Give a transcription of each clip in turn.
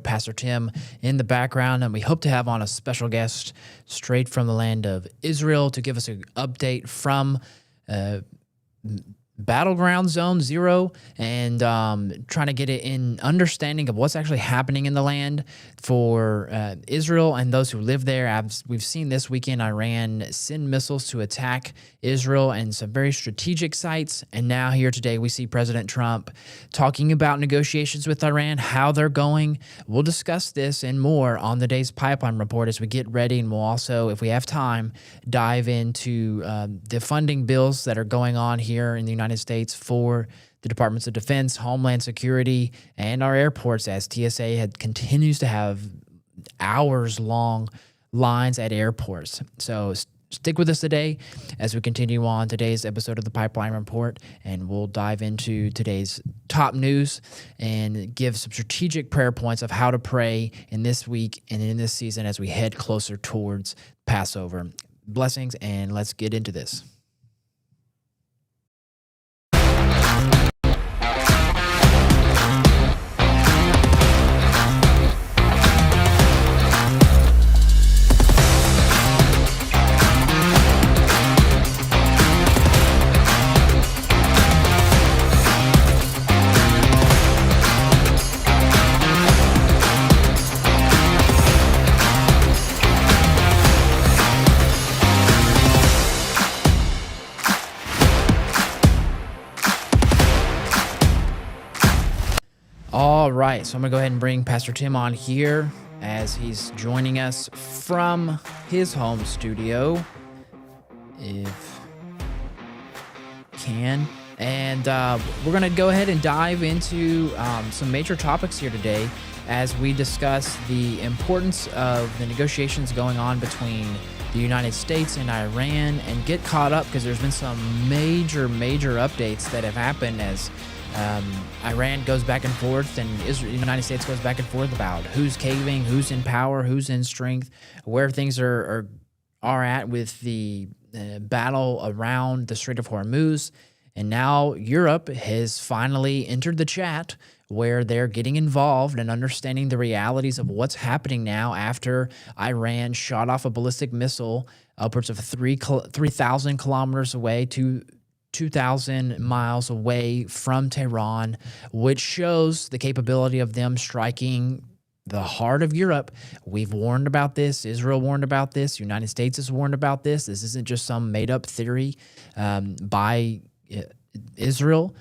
Pastor Tim in the background, and we hope to have on a special guest straight from the land of Israel to give us an update from Battleground Zone Zero and trying to get it in understanding of what's actually happening in the land for Israel and those who live there. We've seen this weekend Iran send missiles to attack Israel and some very strategic sites. And now here today we see President Trump talking about negotiations with Iran, how they're going. We'll discuss this and more on the day's Pipeline Report as we get ready. And we'll also, if we have time, dive into the funding bills that are going on here in the United States for the Departments of Defense, Homeland Security, and our airports, as TSA continues to have hours-long lines at airports. So stick with us today as we continue on today's episode of the Pipeline Report, and we'll dive into today's top news and give some strategic prayer points of how to pray in this week and in this season as we head closer towards Passover. Blessings, and let's get into this. All right, so I'm going to go ahead and bring Pastor Tim on here as he's joining us from his home studio, if can. And we're going to go ahead and dive into some major topics here today as we discuss the importance of the negotiations going on between the United States and Iran and get caught up because there's been some major updates that have happened as Iran goes back and forth and the United States goes back and forth about who's caving, who's in power, who's in strength, where things are at with the battle around the Strait of Hormuz. And now Europe has finally entered the chat where they're getting involved and understanding the realities of what's happening now after Iran shot off a ballistic missile upwards of 3,000 kilometers away to 2,000 miles away from Tehran, which shows the capability of them striking the heart of Europe. We've warned about this. Israel warned about this. United States has warned about this. This isn't just some made-up theory by Israel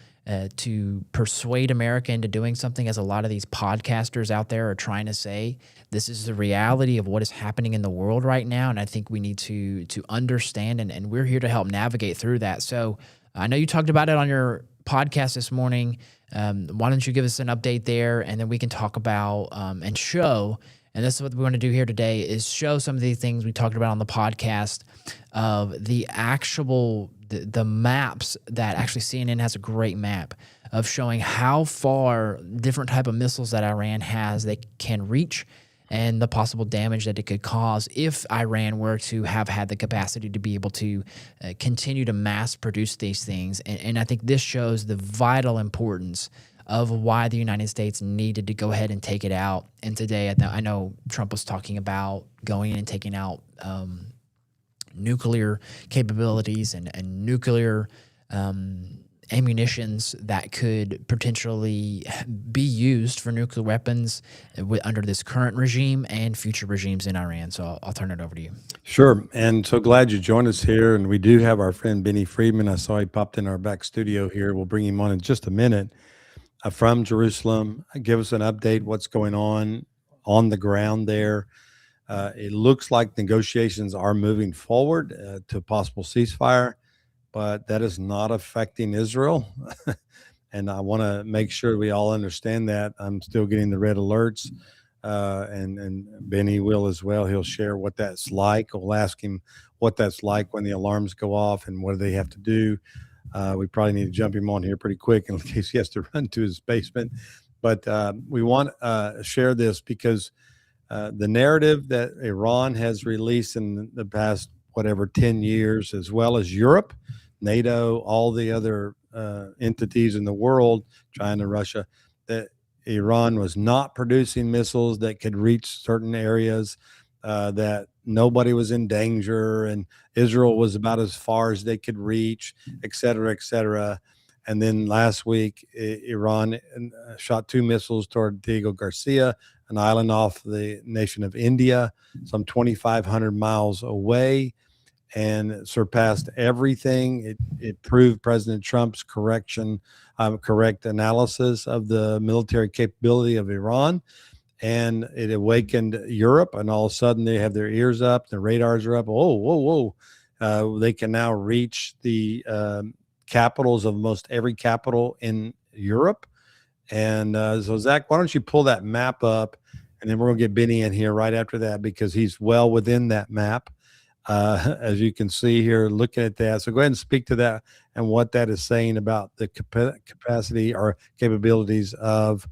to persuade America into doing something, as a lot of these podcasters out there are trying to say. This is the reality of what is happening in the world right now, and I think we need to understand, and we're here to help navigate through that. So I know you talked about it on your podcast this morning. Why don't you give us an update there, and then we can talk about and show, and this is what we want to do here today, is show some of the things we talked about on the podcast of the actual the maps that actually CNN has a great map of showing how far different type of missiles that Iran has they can reach and the possible damage that it could cause if Iran were to have had the capacity to be able to continue to mass produce these things. And I think this shows the vital importance of why the United States needed to go ahead and take it out. And today, I know Trump was talking about going in and taking out nuclear capabilities and nuclear ammunitions that could potentially be used for nuclear weapons under this current regime and future regimes in Iran. So I'll turn it over to you. Sure. And so glad you joined us here. And we do have our friend Benny Friedman. I saw he popped in our back studio here. We'll bring him on in just a minute from Jerusalem. Give us an update, what's going on the ground there. It looks like negotiations are moving forward to a possible ceasefire, but that is not affecting Israel. And I want to make sure we all understand that. I'm still getting the red alerts, and Benny will as well. He'll share what that's like. We'll ask him what that's like when the alarms go off and what do they have to do. We probably need to jump him on here pretty quick in case he has to run to his basement. But we want to share this because the narrative that Iran has released in the past, 10 years, as well as Europe, NATO, all the other entities in the world, China, Russia, that Iran was not producing missiles that could reach certain areas, that nobody was in danger, and Israel was about as far as they could reach, et cetera, et cetera. And then last week, Iran shot 2 missiles toward Diego Garcia, an island off the nation of India, some 2,500 miles away, and surpassed everything. It proved President Trump's correct analysis of the military capability of Iran, and it awakened Europe. And all of a sudden, they have their ears up, their radars are up. Oh, whoa, whoa! They can now reach the capitals of most every capital in Europe. And so, Zach, why don't you pull that map up, and then we're going to get Benny in here right after that because he's well within that map. As you can see here, looking at that. So go ahead and speak to that and what that is saying about the capacity or capabilities of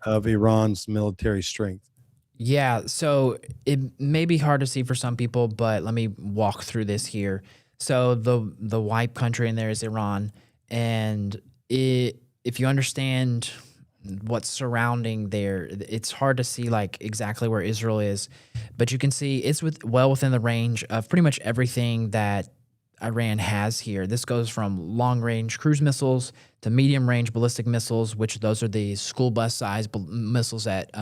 Iran's military strength. Yeah, so it may be hard to see for some people, but let me walk through this here. So the white country in there is Iran, and if you understand what's surrounding there, it's hard to see like exactly where Israel is, but you can see it's well within the range of pretty much everything that Iran has here. This goes from long-range cruise missiles to medium-range ballistic missiles, which those are the school bus-sized missiles that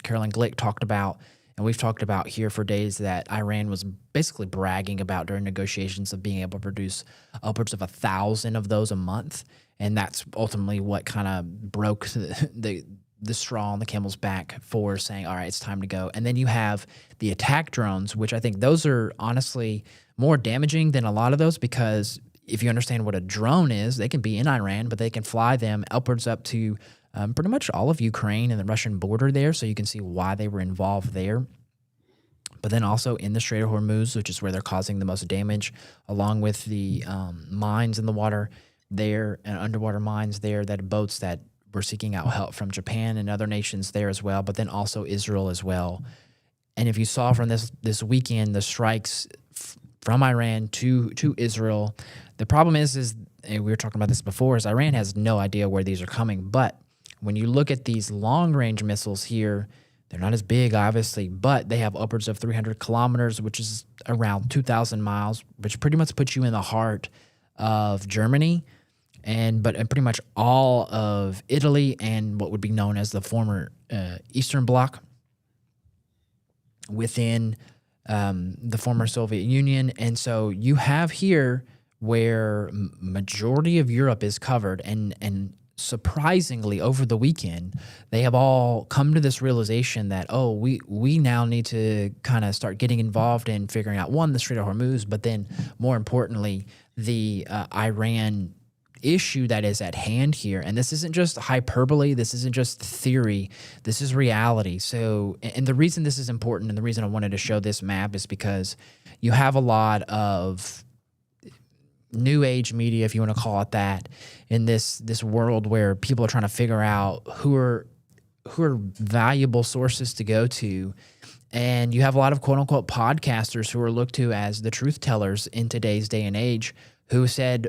Carolyn Glick talked about, and we've talked about here for days that Iran was basically bragging about during negotiations of being able to produce upwards of 1,000 of those a month, and that's ultimately what kind of broke the straw on the camel's back for saying, all right, it's time to go. And then you have the attack drones, which I think those are honestly more damaging than a lot of those because if you understand what a drone is, they can be in Iran, but they can fly them upwards up to pretty much all of Ukraine and the Russian border there, so you can see why they were involved there. But then also in the Strait of Hormuz, which is where they're causing the most damage, along with the mines in the water there and underwater mines there, that boats that were seeking out help from Japan and other nations there as well, but then also Israel as well. And if you saw from this weekend, the strikes from Iran to Israel, the problem is and we were talking about this before, is Iran has no idea where these are coming. But when you look at these long-range missiles here, they're not as big, obviously, but they have upwards of 300 kilometers, which is around 2,000 miles, which pretty much puts you in the heart of Germany, but pretty much all of Italy and what would be known as the former Eastern Bloc within the former Soviet Union. And so you have here where majority of Europe is covered, and surprisingly over the weekend they have all come to this realization that we now need to kind of start getting involved in figuring out, one, the Strait of Hormuz, but then more importantly the Iran issue that is at hand here. And this isn't just hyperbole, this isn't just theory, this is reality. So, and the reason this is important and the reason I wanted to show this map is because you have a lot of new age media, if you want to call it that, in this world where people are trying to figure out who are valuable sources to go to. And you have a lot of quote unquote podcasters who are looked to as the truth tellers in today's day and age who said,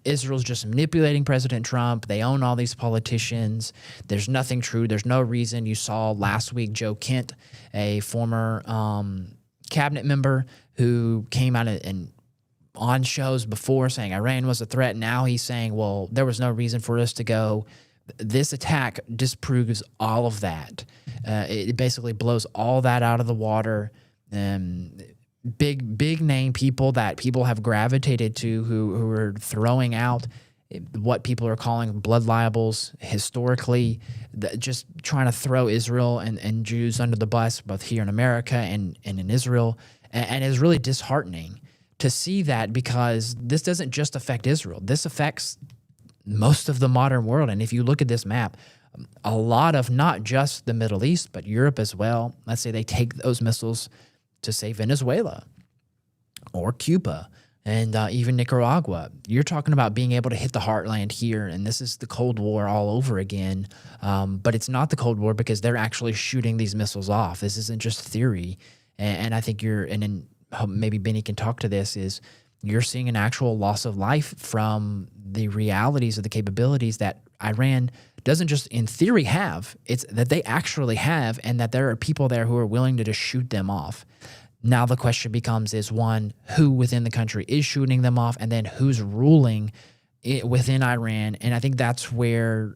Israel's just manipulating President Trump. They own all these politicians. There's nothing true. There's no reason. You saw last week Joe Kent, a former cabinet member who came out and on shows before saying Iran was a threat. Now he's saying, well, there was no reason for us to go. This attack disproves all of that. It basically blows all that out of the water. Big name people that people have gravitated to who are throwing out what people are calling blood libels historically, just trying to throw Israel and Jews under the bus, both here in America and in Israel. And it's really disheartening to see that because this doesn't just affect Israel. This affects most of the modern world. And if you look at this map, a lot of not just the Middle East, but Europe as well. Let's say they take those missiles to, say, Venezuela or Cuba and even Nicaragua. You're talking about being able to hit the heartland here, and this is the Cold War all over again. But it's not the Cold War because they're actually shooting these missiles off. This isn't just theory. And I think maybe Benny can talk to this, is you're seeing an actual loss of life from the realities of the capabilities that Iran doesn't just in theory have, it's that they actually have, and that there are people there who are willing to just shoot them off. Now the question becomes is one, who within the country is shooting them off, and then who's ruling it within Iran. And I think that's where,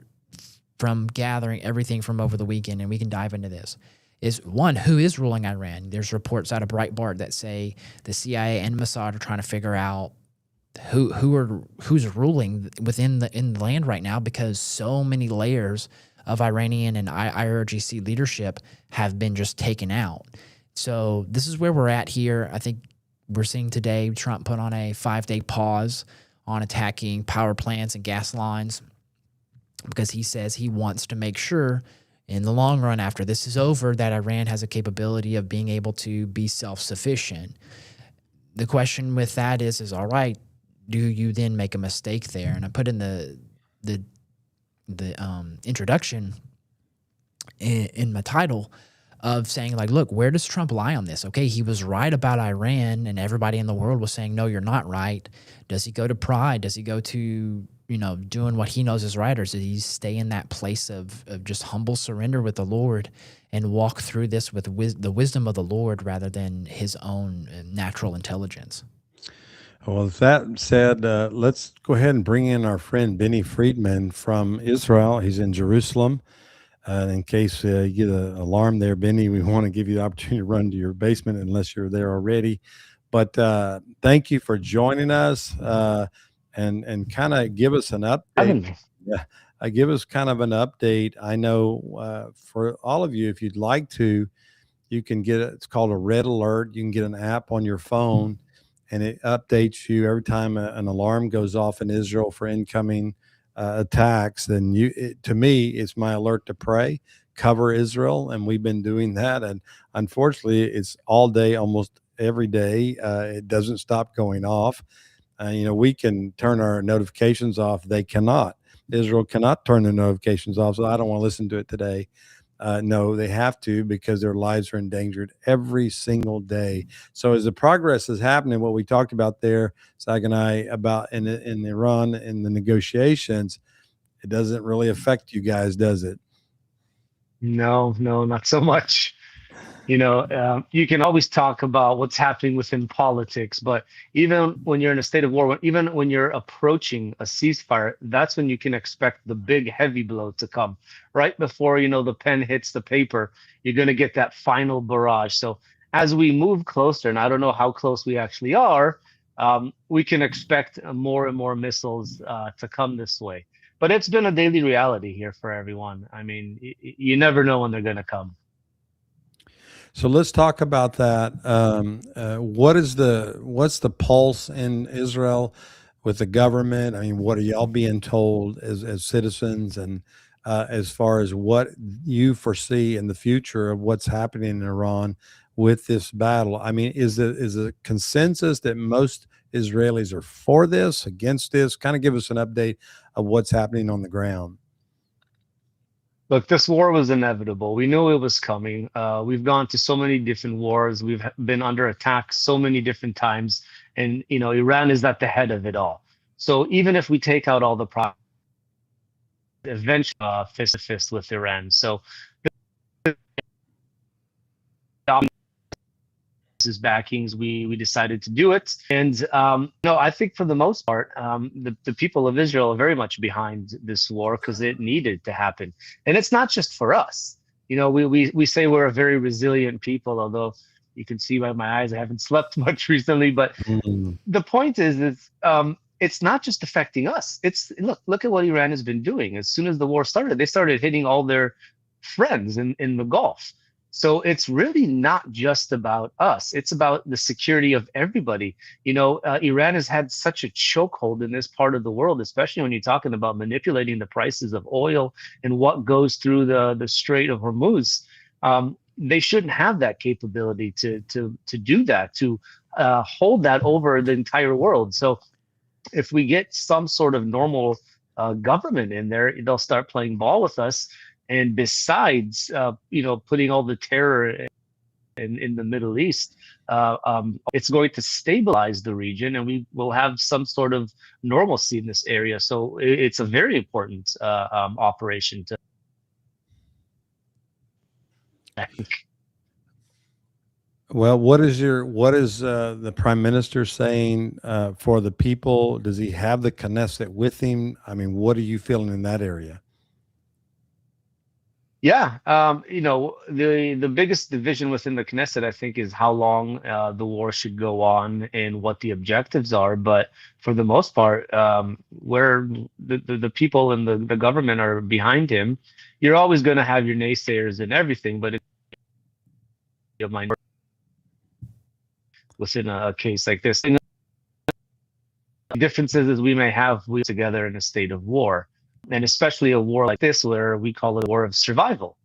from gathering everything from over the weekend, and we can dive into this, is one, who is ruling Iran? There's reports out of Breitbart that say the CIA and Mossad are trying to figure out who's ruling within in the land right now, because so many layers of Iranian and IRGC leadership have been just taken out. So this is where we're at here. I think we're seeing today Trump put on a 5-day pause on attacking power plants and gas lines, because he says he wants to make sure in the long run, after this is over, that Iran has a capability of being able to be self-sufficient. The question with that is all right, do you then make a mistake there? And I put in the introduction in my title of saying, like, look, where does Trump lie on this? Okay, he was right about Iran, and everybody in the world was saying, no, you're not right. Does he go to pride? Does he go to, doing what he knows is right? Or does he stay in that place of just humble surrender with the Lord and walk through this with the wisdom of the Lord rather than his own natural intelligence? Well, with that said, let's go ahead and bring in our friend Benny Friedman from Israel. He's in Jerusalem. In case you get an alarm there, Benny, we want to give you the opportunity to run to your basement unless you're there already. But thank you for joining us and kind of give us an update. Yeah, give us kind of an update. I know for all of you, if you'd like to, you can get it. It's called a red alert. You can get an app on your phone, and it updates you every time an alarm goes off in Israel for incoming attacks. Then to me, it's my alert to pray, cover Israel, and we've been doing that. And unfortunately, it's all day, almost every day. It doesn't stop going off. We can turn our notifications off. They cannot. Israel cannot turn their notifications off. So I don't want to listen to it today. No, they have to, because their lives are endangered every single day. So as the progress is happening, what we talked about there, Zach and I, about in Iran in the negotiations, it doesn't really affect you guys, does it? No, not so much. You can always talk about what's happening within politics, but even when you're in a state of war, even when you're approaching a ceasefire, that's when you can expect the big heavy blow to come. Right before, the pen hits the paper, you're going to get that final barrage. So as we move closer, and I don't know how close we actually are, we can expect more and more missiles to come this way. But it's been a daily reality here for everyone. I mean, you never know when they're going to come. So let's talk about that. What's the pulse in Israel with the government? I mean, what are y'all being told as citizens, and as far as what you foresee in the future of what's happening in Iran with this battle? I mean, is the consensus that most Israelis are for this, against this? Kind of give us an update of what's happening on the ground. Look, this war was inevitable. We knew it was coming. We've gone to so many different wars. We've been under attack so many different times. And, Iran is at the head of it all. So even if we take out all the problems, eventually fist to fist with Iran. So his backings, we decided to do it. And I think for the most part, the people of Israel are very much behind this war, because it needed to happen. And it's not just for us. We say we're a very resilient people, although you can see by my eyes I haven't slept much recently. But the point is it's not just affecting us. It's look at what Iran has been doing. As soon as the war started, they started hitting all their friends in the Gulf. So it's really not just about us. It's about the security of everybody. Iran has had such a chokehold in this part of the world, especially when you're talking about manipulating the prices of oil and what goes through the Strait of Hormuz. They shouldn't have that capability to do that, to hold that over the entire world. So if we get some sort of normal government in there, they'll start playing ball with us. And besides, putting all the terror in the Middle East, it's going to stabilize the region, and we will have some sort of normalcy in this area. So it's a very important operation to. Well, what is the prime minister saying for the people? Does he have the Knesset with him? I mean, what are you feeling in that area? Yeah, the biggest division within the Knesset, I think, is how long the war should go on and what the objectives are. But for the most part, where the people and the government are behind him, you're always going to have your naysayers and everything, but it's a minority within a case like this. And the differences is we may have we together in a state of war, and especially a war like this where we call it a war of survival.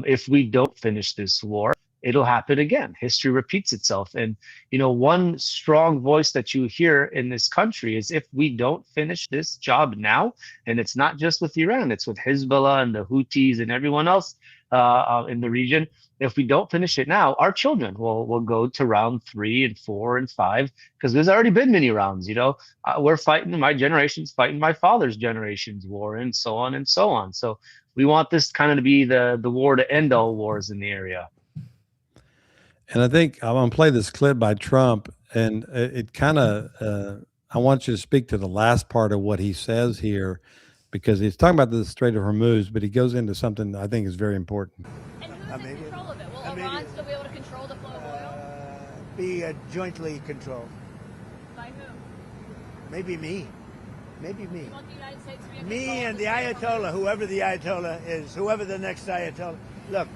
If we don't finish this war, it'll happen again. History repeats itself. And, one strong voice that you hear in this country is if we don't finish this job now, and it's not just with Iran, it's with Hezbollah and the Houthis and everyone else in the region. If we don't finish it now, our children will go to round 3 and 4 and 5 because there's already been many rounds. We're fighting, my generation's fighting my father's generation's war, and so on and so on. So we want this kind of to be the war to end all wars in the area. And I think I'm going to play this clip by Trump, and it kind of, I want you to speak to the last part of what he says here, because he's talking about the Strait of Hormuz, but he goes into something I think is very important. And who's in control of it? Will Iran still be able to control the flow of oil? Be jointly controlled. By who? Maybe me. Maybe me. You want the United States to be in Me control and of the Ayatollah, whoever the Ayatollah is, whoever the next Ayatollah. Look,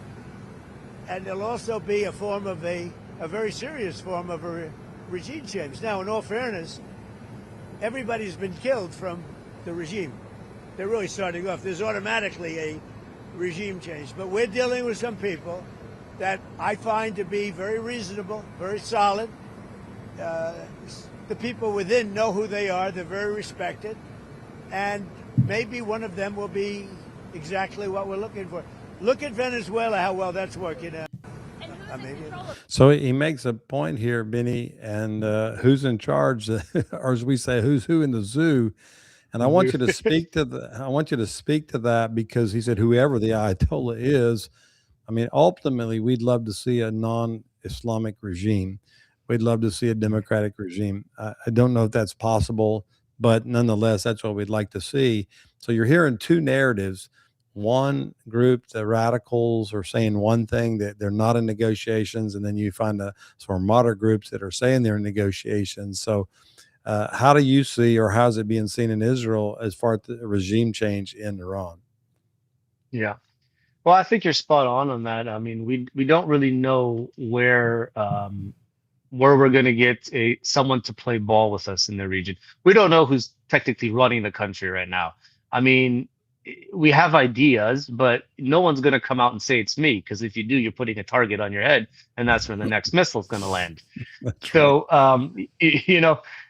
and there'll also be a form of a very serious form of a regime change. Now, in all fairness, everybody's been killed from the regime. They're really starting off. There's automatically a regime change. But we're dealing with some people that I find to be very reasonable, very solid. The people within know who they are. They're very respected. And maybe one of them will be exactly what we're looking for. Look at Venezuela, how well that's working out. And who's in control of it? So he makes a point here, Benny, and who's in charge, or as we say, who's who in the zoo. And I want you to speak to that because he said whoever the Ayatollah is. I mean, ultimately, we'd love to see a non-Islamic regime. We'd love to see a democratic regime. I don't know if that's possible, but nonetheless, that's what we'd like to see. So you're hearing two narratives. One group, the radicals, are saying one thing, that they're not in negotiations, and then you find the sort of moderate groups that are saying they're in negotiations. So how do you see, or how's it being seen in Israel as far as the regime change in Iran? Yeah. Well, I think you're spot on that. I mean, we don't really know where we're going to get someone to play ball with us in the region. We don't know who's technically running the country right now. I mean, we have ideas, but no one's going to come out and say it's me, because if you do, you're putting a target on your head, and that's where the next missile is going to land. So,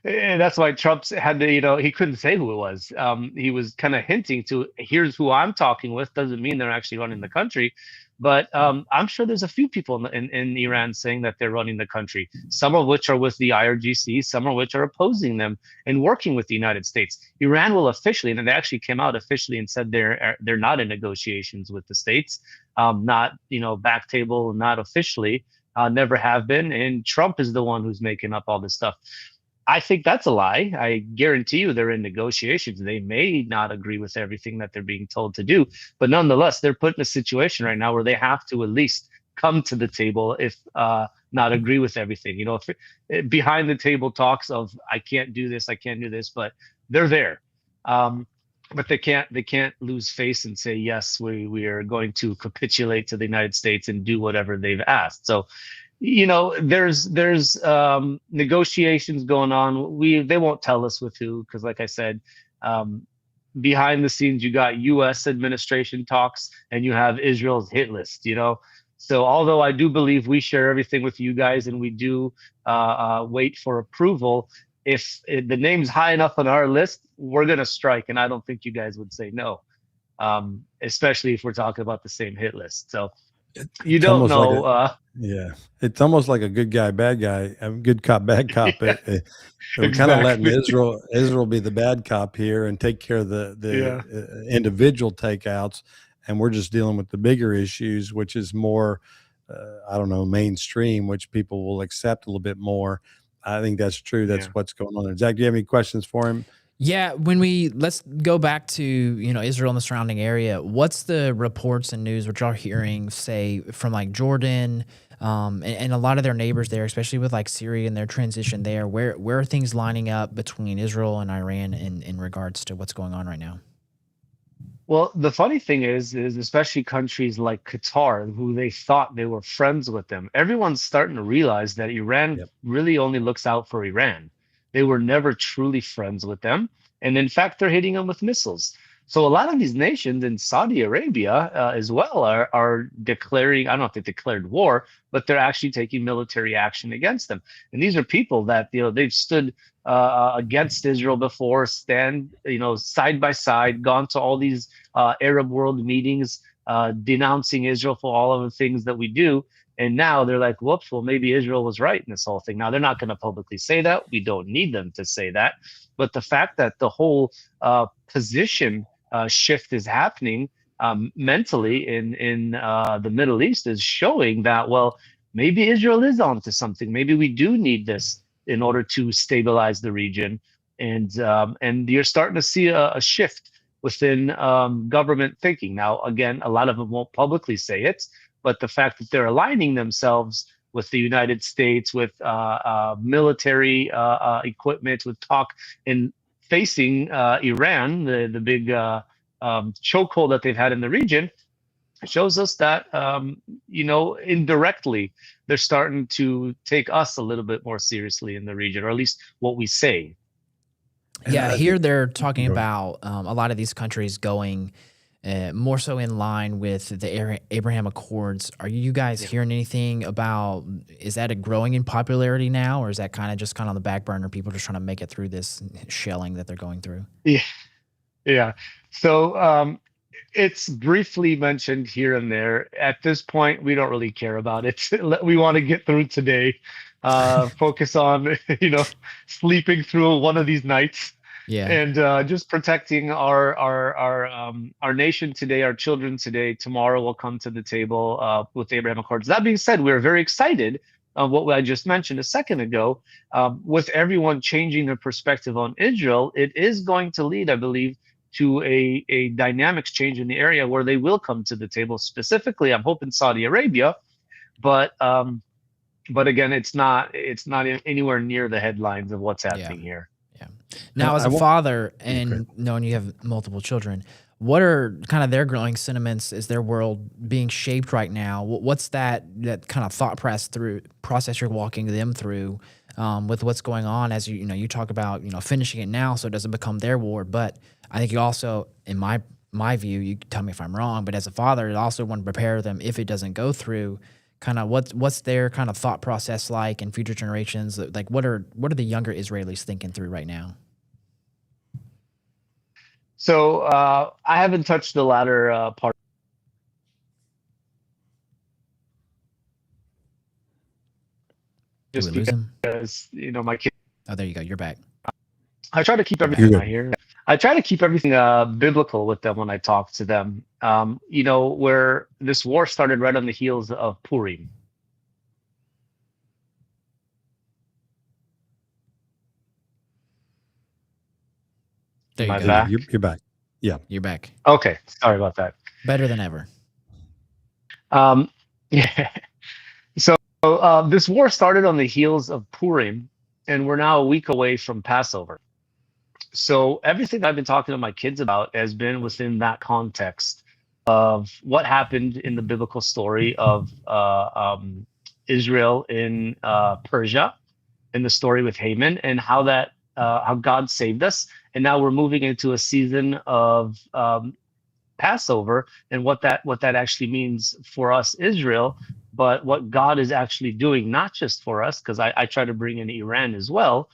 and that's why Trump's had to, he couldn't say who it was. He was kind of hinting to, here's who I'm talking with. Doesn't mean they're actually running the country. But I'm sure there's a few people in Iran saying that they're running the country, some of which are with the IRGC, some of which are opposing them and working with the United States. Iran will officially, and they actually came out officially and said they're not in negotiations with the states, not back table, not officially, never have been. And Trump is the one who's making up all this stuff. I think that's a lie. I guarantee you they're in negotiations. They may not agree with everything that they're being told to do, but nonetheless, they're put in a situation right now where they have to at least come to the table, if not agree with everything. Behind the table talks of, I can't do this, but they're there. But they can't lose face and say, yes, we are going to capitulate to the United States and do whatever they've asked. So, there's negotiations going on. They won't tell us with who, because like I said, behind the scenes, you got U.S. administration talks and you have Israel's hit list, So although I do believe we share everything with you guys and we do wait for approval, if the name's high enough on our list, we're going to strike. And I don't think you guys would say no, especially if we're talking about the same hit list. So you don't know. Yeah, it's almost like a good guy, bad guy, a good cop, bad cop. Yeah, We're kind of letting exactly. Israel be the bad cop here and take care of Yeah, the individual takeouts, and we're just dealing with the bigger issues, which is more, I don't know, mainstream, which people will accept a little bit more. I think that's true. That's yeah. what's going on there. Zach, do you have any questions for him? Yeah, let's go back to, Israel and the surrounding area. What's the reports and news which y'all hearing, say, from like Jordan, and a lot of their neighbors there, especially with like Syria and their transition there? Where are things lining up between Israel and Iran in regards to what's going on right now? Well, the funny thing is especially countries like Qatar, who they thought they were friends with them, everyone's starting to realize that Iran Yep. really only looks out for Iran. They were never truly friends with them. And in fact, they're hitting them with missiles. So a lot of these nations in Saudi Arabia as well are declaring, I don't know if they declared war, but they're actually taking military action against them. And these are people that, they've stood against Israel before, stand, side by side, gone to all these Arab world meetings, denouncing Israel for all of the things that we do. And now they're like, whoops, well, maybe Israel was right in this whole thing. Now, they're not going to publicly say that. We don't need them to say that. But the fact that the whole position shift is happening mentally in the Middle East is showing that, well, maybe Israel is onto something. Maybe we do need this in order to stabilize the region. And you're starting to see a shift within government thinking. Now, again, a lot of them won't publicly say it, but the fact that they're aligning themselves with the United States, with military equipment, with talk and facing Iran, the big chokehold that they've had in the region, shows us that indirectly they're starting to take us a little bit more seriously in the region, or at least what we say. And Yeah, I here think, they're talking go ahead. about a lot of these countries going more so in line with the Abraham Accords. Are you guys Yeah. hearing anything about, is that a growing in popularity now, or is that kind of just on the back burner, people just trying to make it through this shelling that they're going through? Yeah, yeah. So it's briefly mentioned here and there. At this point, we don't really care about it. We want to get through today. Focus on, sleeping through one of these nights, Yeah. and just protecting our nation today, our children today. Tomorrow will come to the table with the Abraham Accords. That being said, we're very excited of what I just mentioned a second ago. With everyone changing their perspective on Israel, it is going to lead, I believe, to a dynamics change in the area where they will come to the table. Specifically, I'm hoping Saudi Arabia, but again, it's not anywhere near the headlines of what's Yeah. happening here. Yeah. And Now, as I a won't. father Okay. and knowing you have multiple children, what are kind of their growing sentiments? Is their world being shaped right now? What's that kind of thought process you're walking them through with what's going on as you talk about finishing it now so it doesn't become their war? But I think you also, in my view, you can tell me if I'm wrong, but as a father, you also want to prepare them if it doesn't go through. Kind of what's their kind of thought process like in future generations? Like what are the younger Israelis thinking through right now? So I haven't touched the latter part, Did we just lose him? because my kids. Oh, there you go. You're back. I try to keep You're back. everything You're I good. hear. I try to keep everything biblical with them when I talk to them. Where this war started right on the heels of Purim. There Am you I go. back? You're back. Yeah. You're back. Okay, sorry about that. Better than ever. Yeah. So this war started on the heels of Purim, and we're now a week away from Passover. So everything I've been talking to my kids about has been within that context of what happened in the biblical story of Israel in Persia, in the story with Haman, and how God saved us, and now we're moving into a season of Passover, and what that actually means for us, Israel, but what God is actually doing, not just for us, because I try to bring in Iran as well.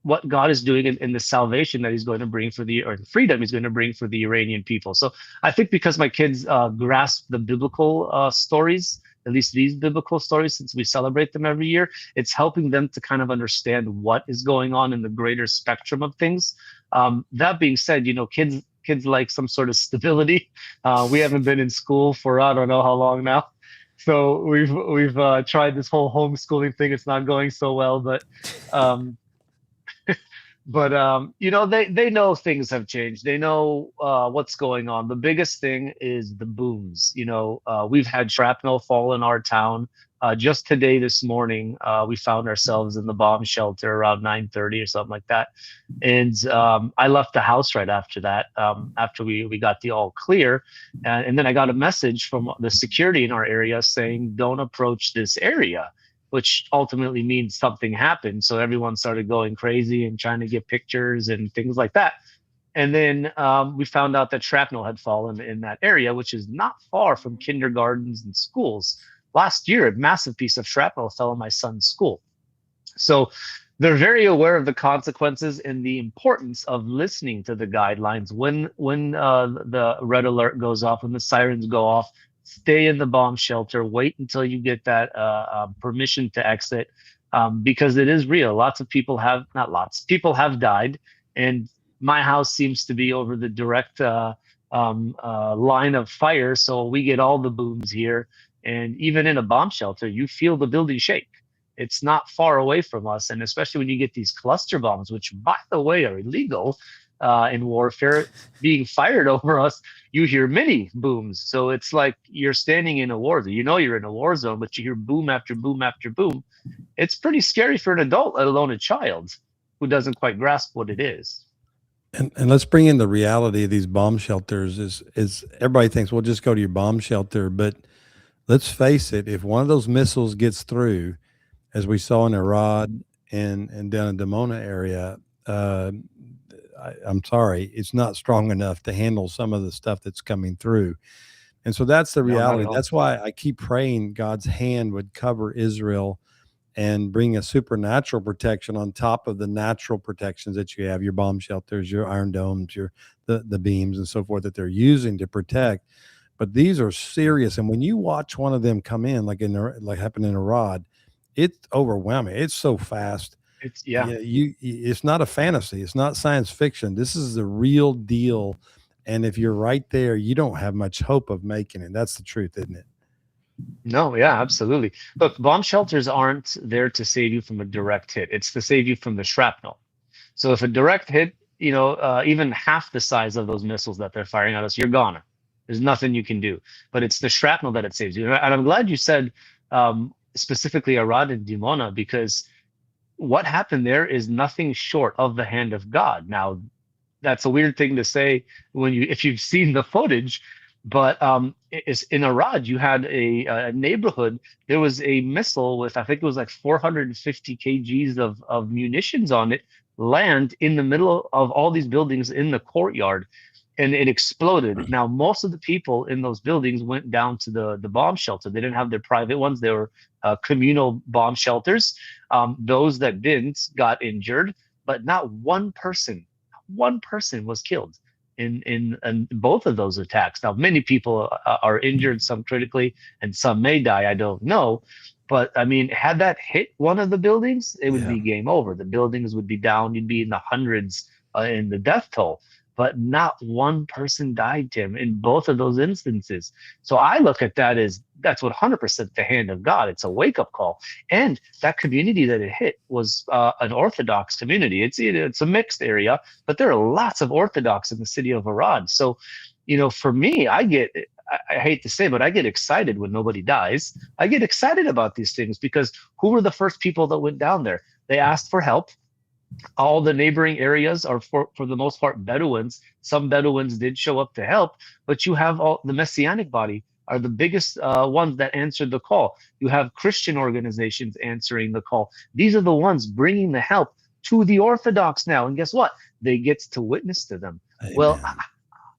What God is doing in the salvation that He's going to bring or the freedom He's going to bring for the Iranian people. So I think because my kids grasp the biblical stories at least these biblical stories, since we celebrate them every year, it's helping them to kind of understand what is going on in the greater spectrum of things. That being said, kids like some sort of stability. We haven't been in school for I don't know how long now. So we've tried this whole homeschooling thing. It's not going so well, um, but they know things have changed. They know what's going on. The biggest thing is the booms. We've had shrapnel fall in our town. Just today, this morning, we found ourselves in the bomb shelter around 9:30 or something like that. And I left the house right after that, after we got the all clear. And then I got a message from the security in our area saying, don't approach this area, which ultimately means something happened. So everyone started going crazy and trying to get pictures and things like that. And then we found out that shrapnel had fallen in that area, which is not far from kindergartens and schools. Last year, a massive piece of shrapnel fell in my son's school. So they're very aware of the consequences and the importance of listening to the guidelines when the red alert goes off, when the sirens go off. Stay in the bomb shelter. Wait until you get that permission to exit, because it is real. Lots of people have, not lots, people have died, and my house seems to be over the direct line of fire. So we get all the booms here. And even in a bomb shelter, you feel the building shake. It's not far away from us. And especially when you get these cluster bombs, which, by the way, are illegal in warfare, being fired over us, you hear many booms. So it's like you're standing in a war zone. You're in a war zone, but you hear boom after boom after boom. It's pretty scary for an adult, let alone a child who doesn't quite grasp what it is. And let's bring in the reality of these bomb shelters is everybody thinks, well, just go to your bomb shelter. But let's face it, if one of those missiles gets through, as we saw in Iraq and down in Dimona area, I'm sorry, it's not strong enough to handle some of the stuff that's coming through. And so that's the No, not at reality. all. That's why I keep praying God's hand would cover Israel and bring a supernatural protection on top of the natural protections that you have, your bomb shelters, your iron domes, the beams and so forth that they're using to protect. But these are serious. And when you watch one of them come in, like happened in Iraq, it's overwhelming. It's so fast. Yeah. It's not a fantasy. It's not science fiction. This is the real deal. And if you're right there, you don't have much hope of making it. That's the truth, isn't it? No, yeah, absolutely. Look, bomb shelters aren't there to save you from a direct hit. It's to save you from the shrapnel. So if a direct hit, even half the size of those missiles that they're firing at us, you're gone. There's nothing you can do. But it's the shrapnel that it saves you. And I'm glad you said specifically Arad and Dimona, because what happened there is nothing short of the hand of God. Now, that's a weird thing to say if you've seen the footage, but it's in Arad, you had a neighborhood. There was a missile with, I think it was like 450 kgs of munitions on it, land in the middle of all these buildings in the courtyard, and it exploded. Now, most of the people in those buildings went down to the bomb shelter. They didn't have their private ones. They were communal bomb shelters. Those that didn't got injured, but not one person was killed in both of those attacks. Now, many people are injured, some critically, and some may die. I don't know. But I mean, had that hit one of the buildings, it would be game over. The buildings would be down. You'd be in the hundreds in the death toll. But not one person died, Tim, in both of those instances. So I look at that as that's 100% the hand of God. It's a wake-up call. And that community that it hit was an Orthodox community. It's a mixed area, but there are lots of Orthodox in the city of Arad. So, for me, I hate to say, but I get excited when nobody dies. I get excited about these things because who were the first people that went down there? They asked for help. All the neighboring areas are, for the most part, Bedouins. Some Bedouins did show up to help, but you have all the Messianic body are the biggest ones that answered the call. You have Christian organizations answering the call. These are the ones bringing the help to the Orthodox now. And guess what? They get to witness to them. Amen. Well,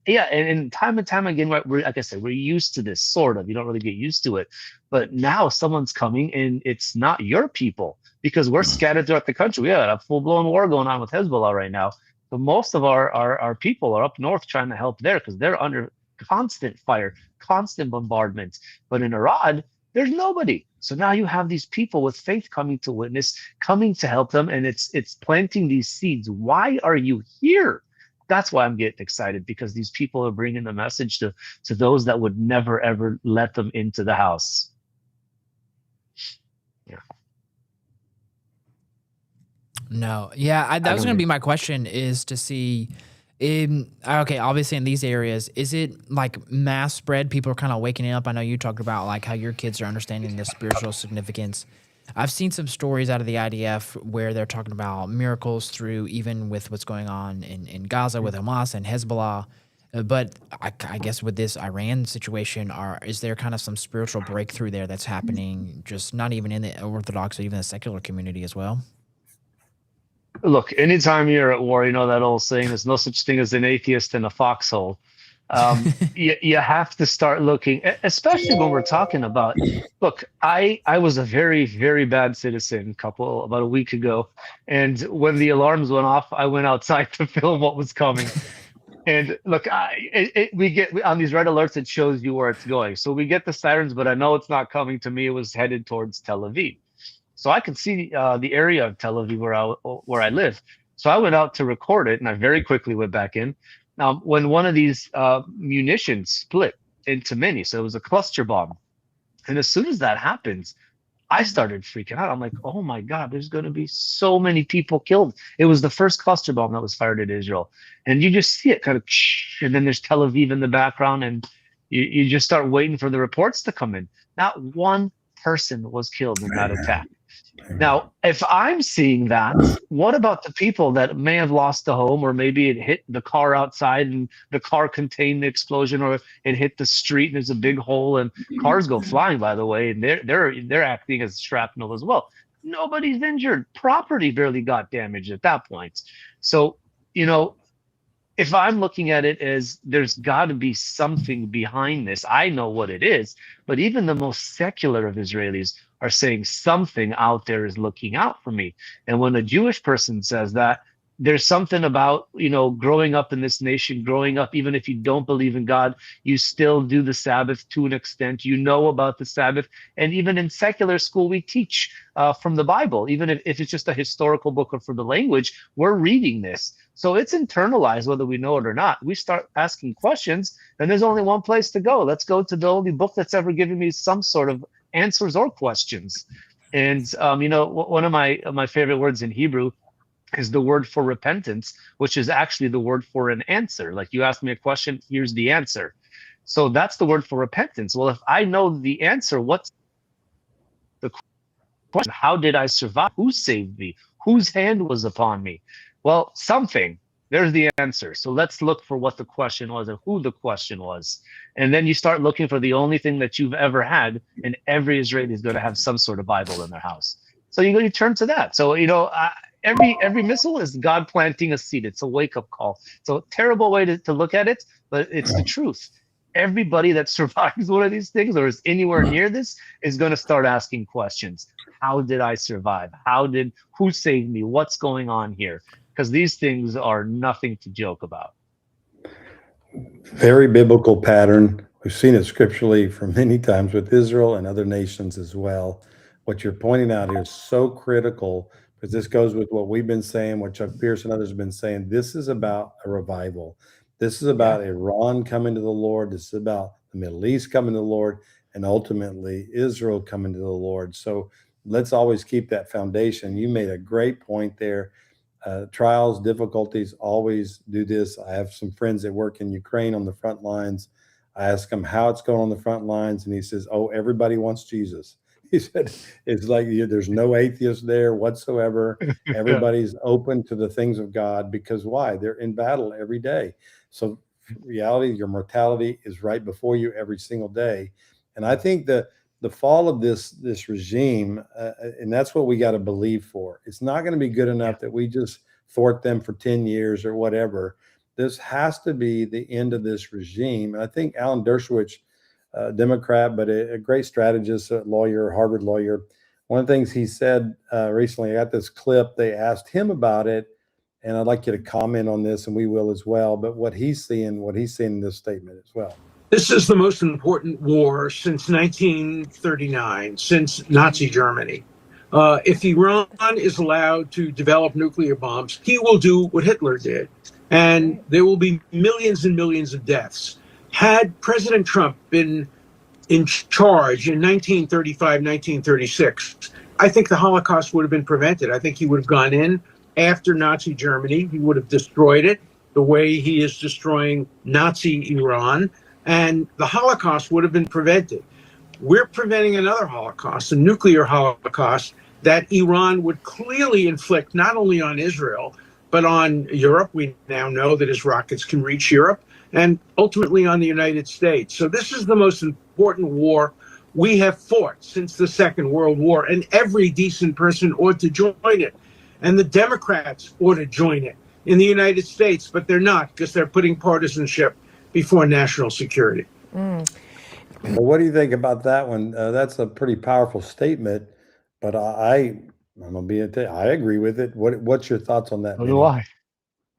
yeah, and time again, right, like I said, we're used to this, sort of. You don't really get used to it. But now someone's coming, and it's not your people, because we're scattered throughout the country. We have a full-blown war going on with Hezbollah right now. So most of our people are up north trying to help there because they're under constant fire, constant bombardment. But in Arad, There's nobody. So now you have these people with faith coming to witness, coming to help them, and it's planting these seeds. Why are you here? That's why I'm getting excited, because these people are bringing the message to those that would never ever let them into the house. Yeah. No, yeah, that was going to be my question, is to see okay, obviously in these areas, is it like mass spread? People are kind of waking up. I know you talked about like how your kids are understanding the spiritual significance. I've seen some stories out of the IDF where they're talking about miracles through, even with what's going on in Gaza with Hamas and Hezbollah. But I guess with this Iran situation, is there kind of some spiritual breakthrough there that's happening, just not even in the Orthodox or even the secular community as well? Look, anytime you're at war, you know that old saying, there's no such thing as an atheist in a foxhole. You have to start looking, especially when we're talking about, look, I was a very, very bad citizen about a week ago. And when the alarms went off, I went outside to film what was coming. And look, we get on these red alerts, it shows you where it's going. So we get the sirens, but I know it's not coming to me. It was headed towards Tel Aviv. So I could see the area of Tel Aviv where I live. So I went out to record it, and I very quickly went back in. Now, when one of these munitions split into many, so it was a cluster bomb. And as soon as that happens, I started freaking out. I'm like, oh my God, there's going to be so many people killed. It was the first cluster bomb that was fired at Israel. And you just see it kind of, and then there's Tel Aviv in the background, and you just start waiting for the reports to come in. Not one person was killed in that attack. Now, if I'm seeing that, what about the people that may have lost a home, or maybe it hit the car outside and the car contained the explosion, or it hit the street and there's a big hole and cars go flying, by the way, and they're acting as shrapnel as well. Nobody's injured. Property barely got damaged at that point. So, if I'm looking at it as there's got to be something behind this, I know what it is, but even the most secular of Israelis are saying something out there is looking out for me. And when a Jewish person says that, there's something about, growing up in this nation, growing up, even if you don't believe in God, you still do the Sabbath to an extent, about the Sabbath. And even in secular school, we teach from the Bible, even if it's just a historical book or for the language, we're reading this. So it's internalized, whether we know it or not. We start asking questions, and there's only one place to go. Let's go to the only book that's ever given me some sort of answers or questions. And, one of my favorite words in Hebrew is the word for repentance, which is actually the word for an answer. Like, you asked me a question, here's the answer. So that's the word for repentance. Well, if I know the answer, what's the question? How did I survive? Who saved me? Whose hand was upon me? Well, something. There's the answer. So let's look for what the question was and who the question was. And then you start looking for the only thing that you've ever had, and every Israeli is going to have some sort of Bible in their house. So you turn to that. So, every missile is God planting a seed. It's a wake-up call. It's a terrible way to look at it, but it's the truth. Everybody that survives one of these things or is anywhere near this is going to start asking questions. How did I survive? Who saved me? What's going on here? Because these things are nothing to joke about. Very biblical pattern. We've seen it scripturally from many times with Israel and other nations as well. What you're pointing out here is so critical, because this goes with what we've been saying, what Chuck Pierce and others have been saying. This is about a revival. This is about Iran coming to the Lord. This is about the Middle East coming to the Lord, and ultimately Israel coming to the Lord. So let's always keep that foundation. You made a great point there. Trials, difficulties always do this. I have some friends that work in Ukraine on the front lines. I ask him how it's going on the front lines, and he says, "Oh, everybody wants Jesus." He said, "It's like there's no atheist there whatsoever. Everybody's open to the things of God, because why? They're in battle every day. So reality, your mortality is right before you every single day." And I think that the fall of this regime, and that's what we got to believe for. It's not going to be good enough that we just thwart them for 10 years or whatever. This has to be the end of this regime. And I think Alan Dershowitz, Democrat, but a great strategist, a lawyer, Harvard lawyer, one of the things he said recently, I got this clip, they asked him about it, and I'd like you to comment on this, and we will as well, but what he's seeing in this statement as well. This is the most important war since 1939, since Nazi Germany. If Iran is allowed to develop nuclear bombs, he will do what Hitler did, and there will be millions and millions of deaths. Had President Trump been in charge in 1935, 1936, I think the Holocaust would have been prevented. I think he would have gone in after Nazi Germany. He would have destroyed it the way he is destroying Nazi Iran, and the Holocaust would have been prevented. We're preventing another Holocaust, a nuclear Holocaust that Iran would clearly inflict not only on Israel, but on Europe. We now know that his rockets can reach Europe, and ultimately on the United States. So this is the most important war we have fought since the Second World War, and every decent person ought to join it. And the Democrats ought to join it in the United States, but they're not, because they're putting partisanship before national security. Well, what do you think about that one? That's a pretty powerful statement, but I'm gonna I agree with it. What's your thoughts on that, So do Benny?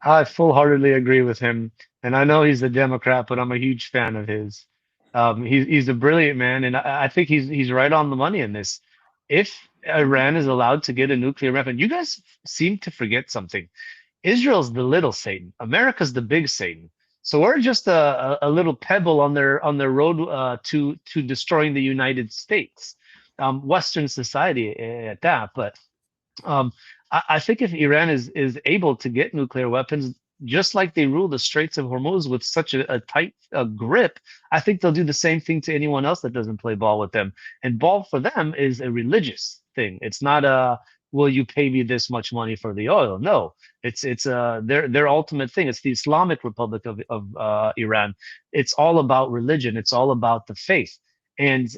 I full-heartedly agree with him, and I know he's a Democrat, but I'm a huge fan of his. He's a brilliant man, and I think he's right on the money in this. If Iran is allowed to get a nuclear weapon, you guys seem to forget something. Israel's the little Satan. America's the big Satan. So we're just a little pebble on their road to destroying the United States, Western society at that. But um, I think if Iran is able to get nuclear weapons, just like they rule the Straits of Hormuz with such a tight grip, I think they'll do the same thing to anyone else that doesn't play ball with them. And ball for them is a religious thing. It's not a will you pay me this much money for the oil? No, it's their ultimate thing. It's the Islamic Republic of Iran. It's all about religion. It's all about the faith. And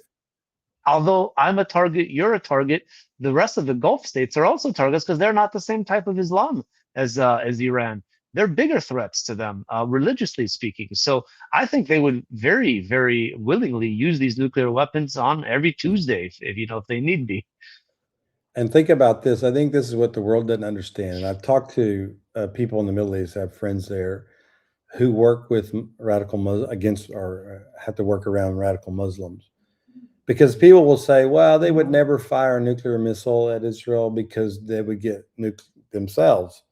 although I'm a target, you're a target, the rest of the Gulf states are also targets because they're not the same type of Islam as Iran. They're bigger threats to them, religiously speaking. So I think they would very, very willingly use these nuclear weapons on every Tuesday if they need be. And think about this. I think this is what the world doesn't understand. And I've talked to people in the Middle East. I have friends there who work with radical Muslims against or have to work around radical Muslims. Because people will say, well, they would never fire a nuclear missile at Israel because they would get nuked themselves.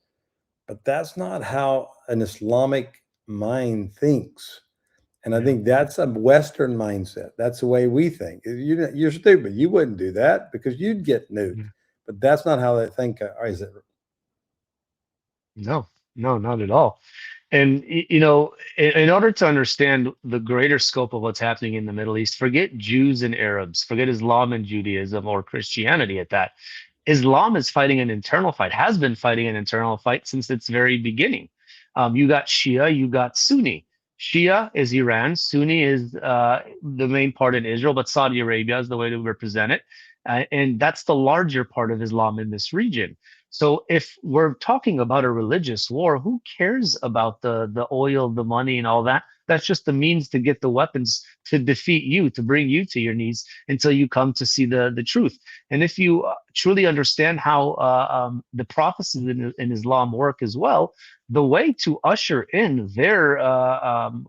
But that's not how an Islamic mind thinks. And I think that's a Western mindset. That's the way we think. You're stupid. You wouldn't do that because you'd get nuked. But that's not how they think. Is it? No, no, not at all. And in order to understand the greater scope of what's happening in the Middle East, forget Jews and Arabs, forget Islam and Judaism or Christianity at that. Islam is fighting an internal fight, has been fighting an internal fight since its very beginning. You got Shia, you got Sunni. Shia is Iran, Sunni is the main part in Israel, but Saudi Arabia is the way to represent it. And that's the larger part of Islam in this region. So if we're talking about a religious war, who cares about the oil, the money, and all that? That's just the means to get the weapons to defeat you, to bring you to your knees until you come to see the truth. And if you truly understand how the prophecies in Islam work as well, the way to usher in their,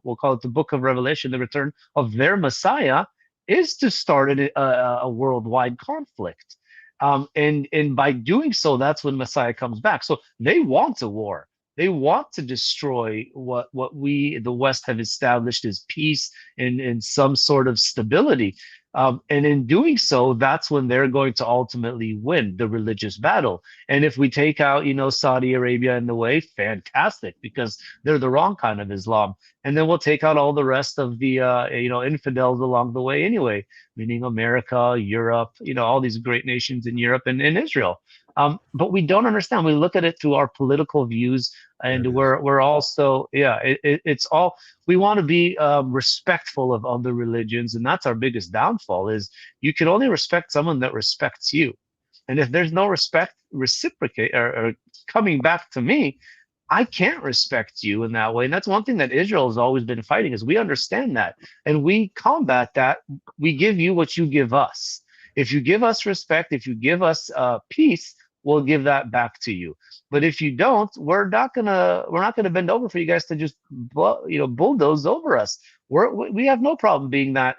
we'll call it the Book of Revelation, the return of their Messiah, is to start a worldwide conflict. And by doing so, that's when Messiah comes back. So they want a war. They want to destroy what we, the West, have established as peace and some sort of stability. And in doing so, that's when they're going to ultimately win the religious battle. And if we take out, Saudi Arabia in the way, fantastic, because they're the wrong kind of Islam. And then we'll take out all the rest of the, infidels along the way anyway, meaning America, Europe, all these great nations in Europe and Israel. But we don't understand. We look at it through our political views, and we're also, it's all, we want to be respectful of other religions, and that's our biggest downfall. Is you can only respect someone that respects you, and if there's no respect reciprocate or coming back to me, I can't respect you in that way. And that's one thing that Israel has always been fighting, is we understand that and we combat that. We give you what you give us. If you give us respect, if you give us peace, we'll give that back to you. But if you don't, we're not gonna bend over for you guys to just bulldoze over us. We have no problem being that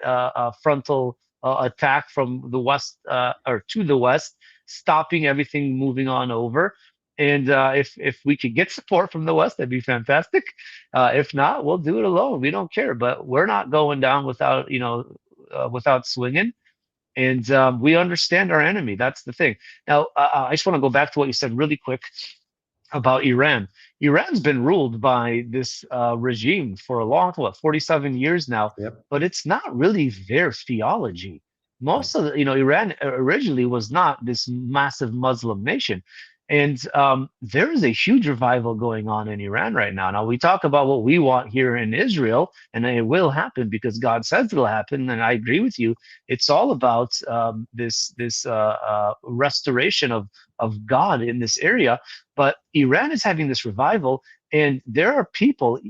frontal attack from the west or to the west, stopping everything moving on over. And if we could get support from the west, that'd be fantastic. If not, we'll do it alone. We don't care. But we're not going down without without swinging. And we understand our enemy. That's the thing. Now, I just want to go back to what you said really quick about Iran. Iran's been ruled by this regime for a long, 47 years now, Yep. but it's not really their theology. Most of Iran originally was not this massive Muslim nation. And there is a huge revival going on in Iran right now. Now, we talk about what we want here in Israel, and it will happen because God says it'll happen. And I agree with you. It's all about this restoration of God in this area. But Iran is having this revival, and there are people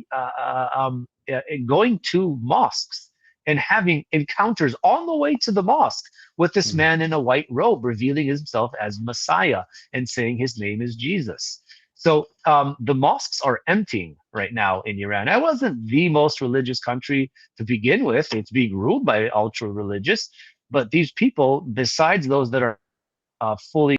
going to mosques and having encounters on the way to the mosque with this man in a white robe, revealing himself as Messiah and saying his name is Jesus. So the mosques are emptying right now in Iran. It wasn't the most religious country to begin with. It's being ruled by ultra religious. But these people, besides those that are fully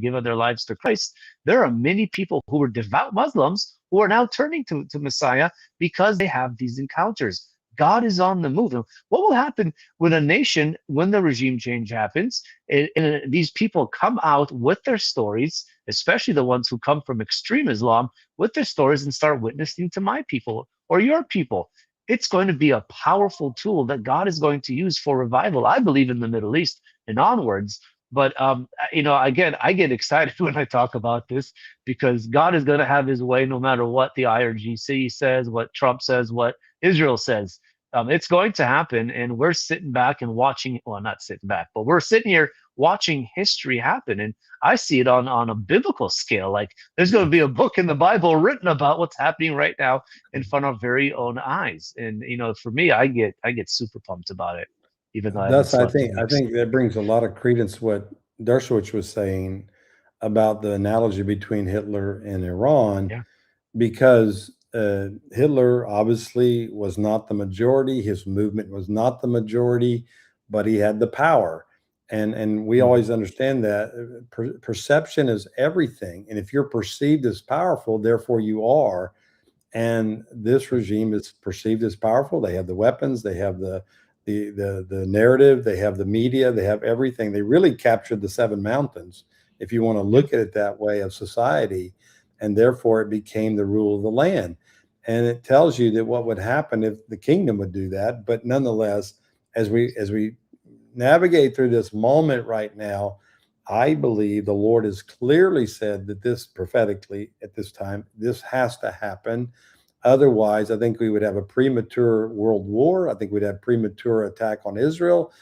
given their lives to Christ, there are many people who were devout Muslims who are now turning to Messiah because they have these encounters. God is on the move. What will happen when a nation, when the regime change happens, and these people come out with their stories, especially the ones who come from extreme Islam, with their stories and start witnessing to my people or your people? It's going to be a powerful tool that God is going to use for revival, I believe, in the Middle East and onwards. But again, I get excited when I talk about this because God is going to have his way no matter what the IRGC says, what Trump says, what Israel says. It's going to happen, and we're sitting back and watching. Well, not sitting back, but we're sitting here watching history happen. And I see it on a biblical scale. Like there's going to be a book in the Bible written about what's happening right now in front of our very own eyes. And for me, I get super pumped about it, even though I haven't Thus, I slept in think weeks. that brings a lot of credence to what Dershowitz was saying about the analogy between Hitler and Iran, Yeah. because Hitler obviously was not the majority. His movement was not the majority, but he had the power. And we always understand that perception is everything. And if you're perceived as powerful, therefore you are. And this regime is perceived as powerful. They have the weapons, they have the narrative, they have the media, they have everything. They really captured the seven mountains, if you want to look at it that way, of society, and therefore it became the rule of the land. And it tells you that what would happen if the kingdom would do that. But nonetheless, as we navigate through this moment right now, I believe the Lord has clearly said that this prophetically at this time, this has to happen. Otherwise, I think we would have a premature world war. I think we'd have premature attack on Israel,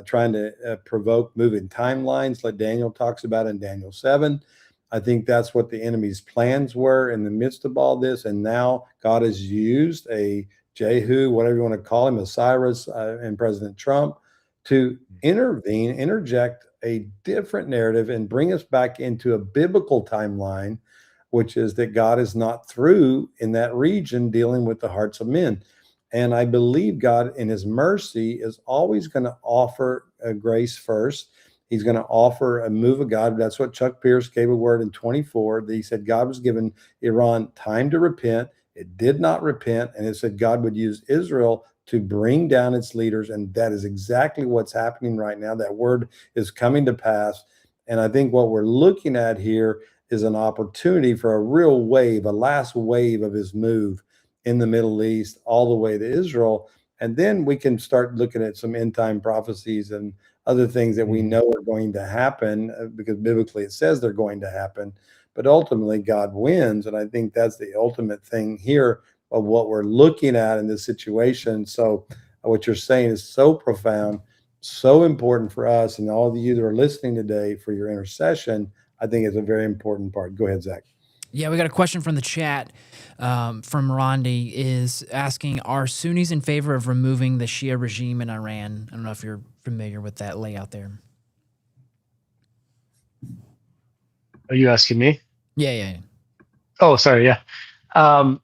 trying to provoke moving timelines like Daniel talks about in Daniel 7. I think that's what the enemy's plans were in the midst of all this. And now God has used a Jehu, whatever you want to call him, a Cyrus, and President Trump to intervene, interject a different narrative and bring us back into a biblical timeline, which is that God is not through in that region dealing with the hearts of men. And I believe God in his mercy is always going to offer a grace first. He's going to offer a move of God. That's what Chuck Pierce gave a word in 24. That he said God was giving Iran time to repent. It did not repent. And it said God would use Israel to bring down its leaders. And that is exactly what's happening right now. That word is coming to pass. And I think what we're looking at here is an opportunity for a real wave, a last wave of his move in the Middle East, all the way to Israel. And then we can start looking at some end time prophecies and other things that we know are going to happen, because biblically it says they're going to happen. But ultimately, God wins. And I think that's the ultimate thing here of what we're looking at in this situation. So what you're saying is so profound, so important for us and all of you that are listening today for your intercession. I think it's a very important part. Go ahead, Zach. Yeah, we got a question from the chat from Rondi is asking, are Sunnis in favor of removing the Shia regime in Iran? I don't know if you're familiar with that layout there. Are you asking me? Yeah, yeah, yeah. Oh, sorry. Yeah. Um,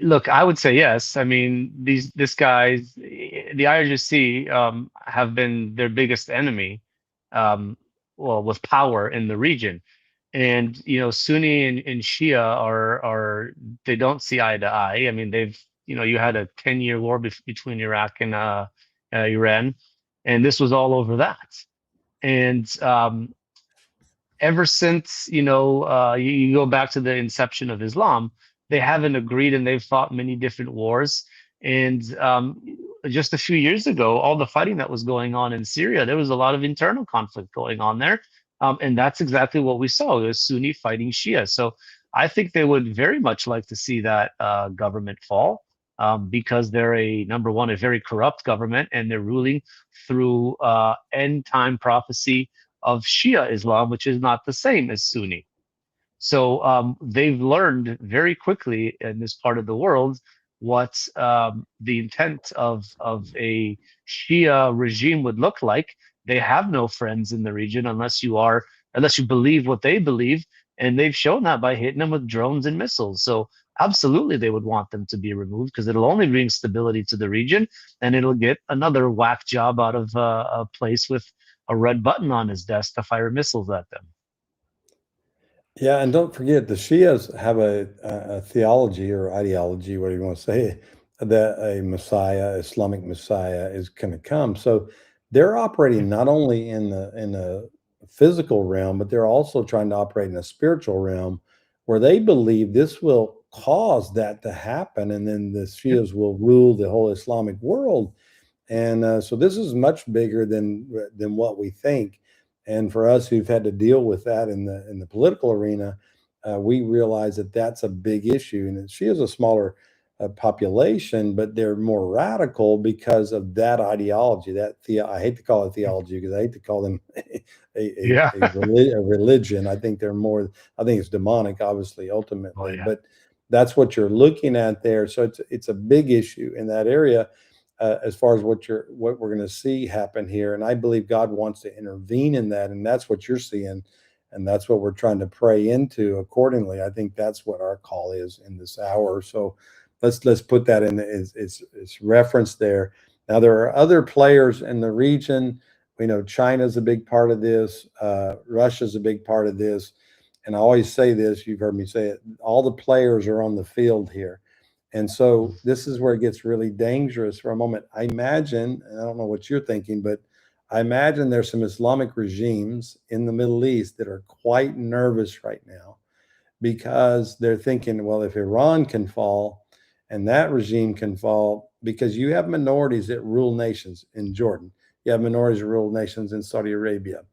Look, I would say yes. I mean, this guys, the IRGC, have been their biggest enemy, um, well, with power in the region. And Sunni and Shia are they don't see eye to eye. I mean, you had a 10-year war between Iraq and Iran, and this was all over that. And ever since you go back to the inception of Islam, they haven't agreed, and they've fought many different wars. And just a few years ago, all the fighting that was going on in Syria, there was a lot of internal conflict going on there, and that's exactly what we saw. It was Sunni fighting Shia. So I think they would very much like to see that government fall. Because they're number one, a very corrupt government, and they're ruling through end time prophecy of Shia Islam, which is not the same as Sunni. So they've learned very quickly in this part of the world what the intent of a Shia regime would look like. They have no friends in the region unless you believe what they believe, and they've shown that by hitting them with drones and missiles. So absolutely, they would want them to be removed because it'll only bring stability to the region, and it'll get another whack job out of a place with a red button on his desk to fire missiles at them. Yeah, and don't forget the Shias have a theology or ideology, whatever you want to say, that a Messiah, Islamic Messiah, is going to come. So they're operating not only in the physical realm, but they're also trying to operate in a spiritual realm, where they believe this will cause that to happen, and then the Shias will rule the whole Islamic world. And so this is much bigger than what we think. And for us who've had to deal with that in the political arena, we realize that that's a big issue. And she is a smaller population, but they're more radical because of that ideology. I hate to call it theology because I hate to call them Yeah. a religion. I think they're more. I think it's demonic, obviously, Oh ultimately. yeah. But that's what you're looking at there. So it's a big issue in that area as far as what we're going to see happen here. And I believe God wants to intervene in that, and that's what you're seeing, and that's what we're trying to pray into accordingly. I think that's what our call is in this hour. So let's put that in its reference there. Now there are other players in the region. We know China's a big part of this. Russia's a big part of this. And I always say this, you've heard me say it, all the players are on the field here. And so this is where it gets really dangerous for a moment. I imagine, and I don't know what you're thinking, but I imagine there's some Islamic regimes in the Middle East that are quite nervous right now because they're thinking, well, if Iran can fall and that regime can fall, because you have minorities that rule nations in Jordan, you have minorities that rule nations in Saudi Arabia,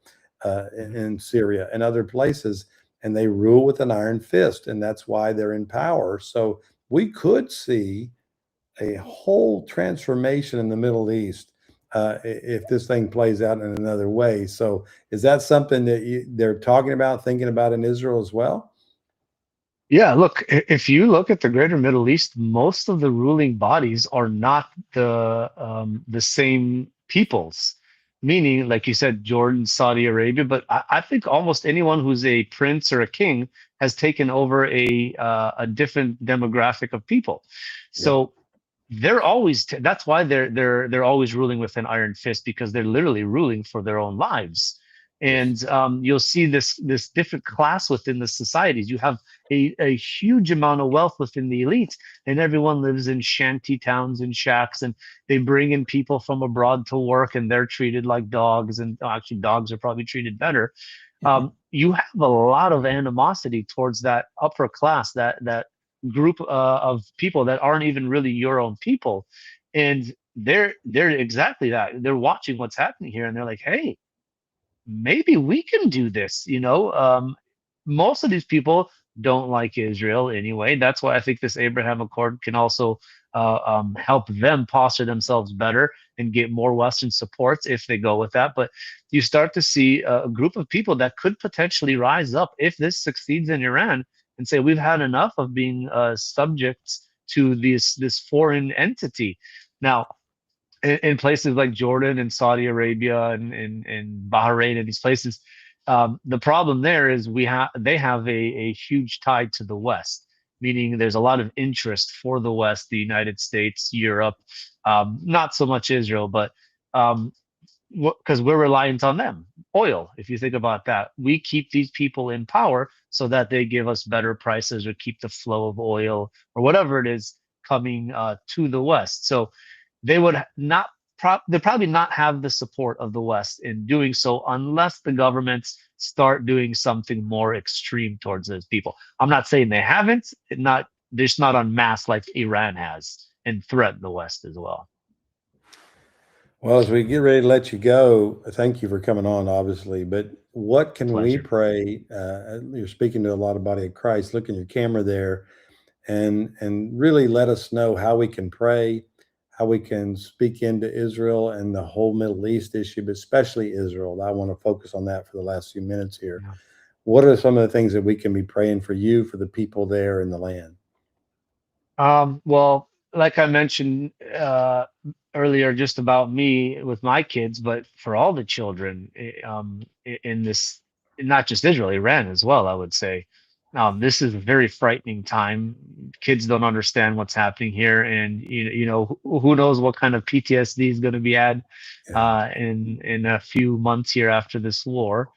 in Syria, and other places, and they rule with an iron fist, and that's why they're in power. So we could see a whole transformation in the Middle East if this thing plays out in another way. So, is that something that they're talking about, thinking about in Israel as well? Yeah, look, if you look at the greater Middle East, most of the ruling bodies are not the same peoples. Meaning, like you said, Jordan, Saudi Arabia, but I think almost anyone who's a prince or a king has taken over a different demographic of people. Yeah. So they're always that's why they're always ruling with an iron fist, because they're literally ruling for their own lives. Yes. And you'll see this different class within the societies. You have a huge amount of wealth within the elite, and everyone lives in shanty towns and shacks, and they bring in people from abroad to work, and they're treated like dogs, and actually dogs are probably treated better. You have a lot of animosity towards that upper class, that group of people that aren't even really your own people, and they're exactly that. They're watching what's happening here, and they're like, hey, maybe we can do this. Most of these people don't like Israel anyway. That's why I think this Abraham Accord can also help them posture themselves better and get more Western supports if they go with that. But you start to see a group of people that could potentially rise up if this succeeds in Iran and say, we've had enough of being subjects to this foreign entity. Now, in places like Jordan and Saudi Arabia and Bahrain and these places, The problem there is they have a huge tie to the West, meaning there's a lot of interest for the West, the United States, Europe, not so much Israel, but um, because we're reliant on them. Oil, if you think about that, we keep these people in power so that they give us better prices or keep the flow of oil or whatever it is coming to the West. So they would not they probably not have the support of the West in doing so unless the governments start doing something more extreme towards those people. I'm not saying they haven't, not they're just not en masse like Iran has and threaten the West as well. Well, as we get ready to let you go, thank you for coming on, obviously. But what can we Pleasure. pray? You're speaking to a lot of body of Christ. Look in your camera there, and really let us know how we can pray, how we can speak into Israel and the whole Middle East issue, but especially Israel. I want to focus on that for the last few minutes here. Yeah. What are some of the things that we can be praying for you, for the people there in the land? Well, like I mentioned earlier, just about me with my kids, but for all the children in this, not just Israel, Iran as well, I would say. This is a very frightening time. Kids don't understand what's happening here, and who knows what kind of PTSD is going to be had in a few months here after this war.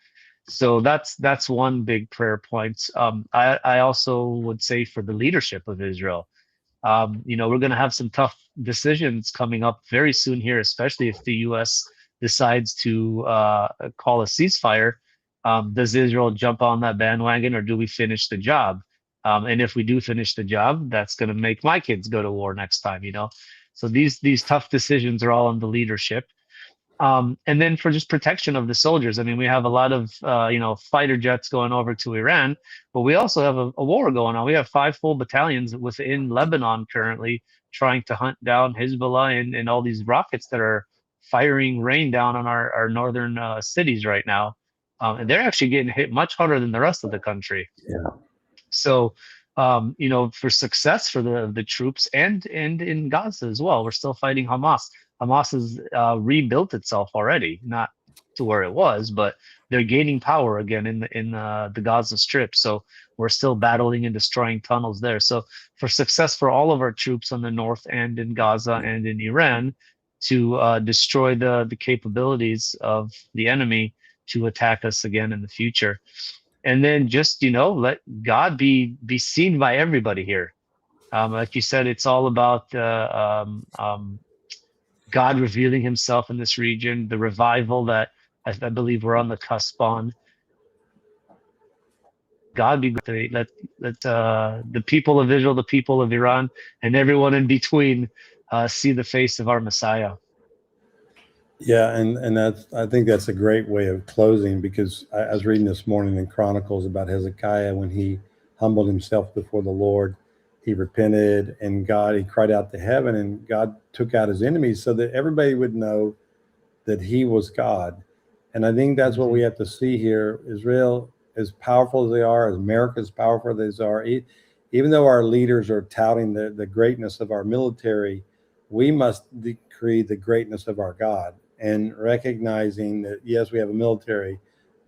So that's one big prayer point. I also would say for the leadership of Israel. We're going to have some tough decisions coming up very soon here, especially if the U.S. decides to call a ceasefire. Does Israel jump on that bandwagon, or do we finish the job? And if we do finish the job, that's going to make my kids go to war next time. So these tough decisions are all on the leadership. And then for just protection of the soldiers, I mean, we have a lot of fighter jets going over to Iran, but we also have a war going on. We have 5 full battalions within Lebanon currently trying to hunt down Hezbollah and all these rockets that are firing rain down on our northern cities right now. And they're actually getting hit much harder than the rest of the country. Yeah. So, for success for the troops and in Gaza as well, we're still fighting Hamas. Hamas has rebuilt itself already, not to where it was, but they're gaining power again in the Gaza Strip. So we're still battling and destroying tunnels there. So for success for all of our troops on the north and in Gaza and in Iran to destroy the capabilities of the enemy to attack us again in the future. And then just let God be seen by everybody here. Like you said, it's all about God revealing Himself in this region, the revival that I believe we're on the cusp on. God be great. Let the people of Israel, the people of Iran, and everyone in between see the face of our Messiah. Yeah, and I think that's a great way of closing, because I was reading this morning in Chronicles about Hezekiah when he humbled himself before the Lord. He repented, and he cried out to heaven, and God took out his enemies so that everybody would know that he was God. And I think that's what we have to see here. Israel, as powerful as they are, as America as powerful as they are, even though our leaders are touting the greatness of our military, we must decree the greatness of our God, and recognizing that, yes, we have a military,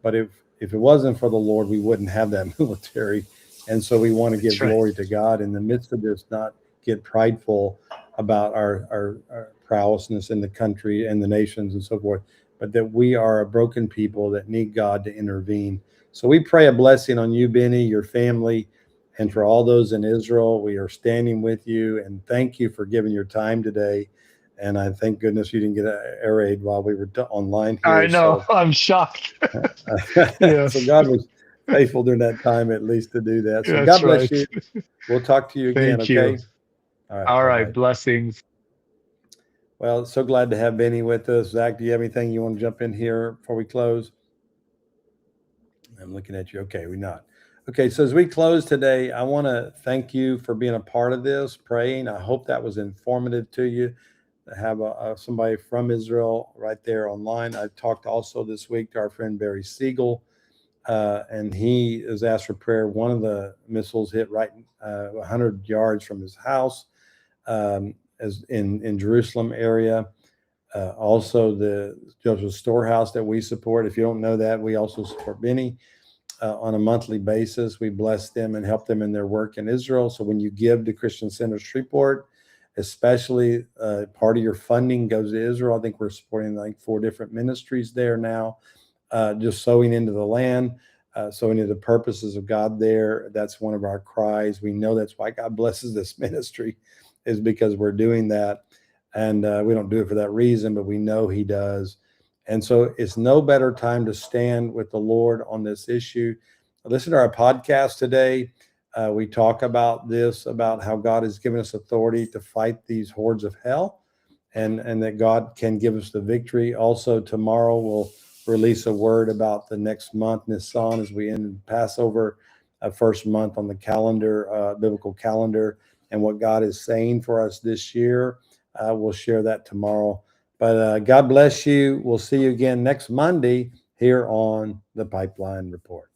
but if it wasn't for the Lord, we wouldn't have that military. And so we want to give glory to God in the midst of this, not get prideful about our prowessness in the country and the nations and so forth, but that we are a broken people that need God to intervene. So we pray a blessing on you, Benny, your family, and for all those in Israel. We are standing with you, and thank you for giving your time today. And I thank goodness you didn't get an air raid while we were online here. I know. So, I'm shocked. So God was faithful during that time, at least, to do that. So God bless you. We'll talk to you again. Thank you. Okay. All right. Blessings. Well, so glad to have Benny with us. Zach, do you have anything you want to jump in here before we close? I'm looking at you. Okay, we're not. Okay, so as we close today, I want to thank you for being a part of this, praying. I hope that was informative to you, to have somebody from Israel right there online. I talked also this week to our friend Barry Siegel, and he has asked for prayer. One of the missiles hit right 100 yards from his house, as in Jerusalem area. Also, the Joseph Storehouse that we support. If you don't know that, we also support Benny on a monthly basis. We bless them and help them in their work in Israel. So when you give to Christian Center Shreveport, especially part of your funding goes to Israel. I think we're supporting like 4 different ministries there now, just sowing into the land, sowing into the purposes of God there. That's one of our cries. We know that's why God blesses this ministry, is because we're doing that. And we don't do it for that reason, but we know he does. And so it's no better time to stand with the Lord on this issue. Listen to our podcast today. We talk about this, about how God has given us authority to fight these hordes of hell, and that God can give us the victory. Also, tomorrow we'll release a word about the next month, Nisan, as we end Passover, first month on the calendar, biblical calendar, and what God is saying for us this year. We'll share that tomorrow. But God bless you. We'll see you again next Monday here on the Pipeline Report.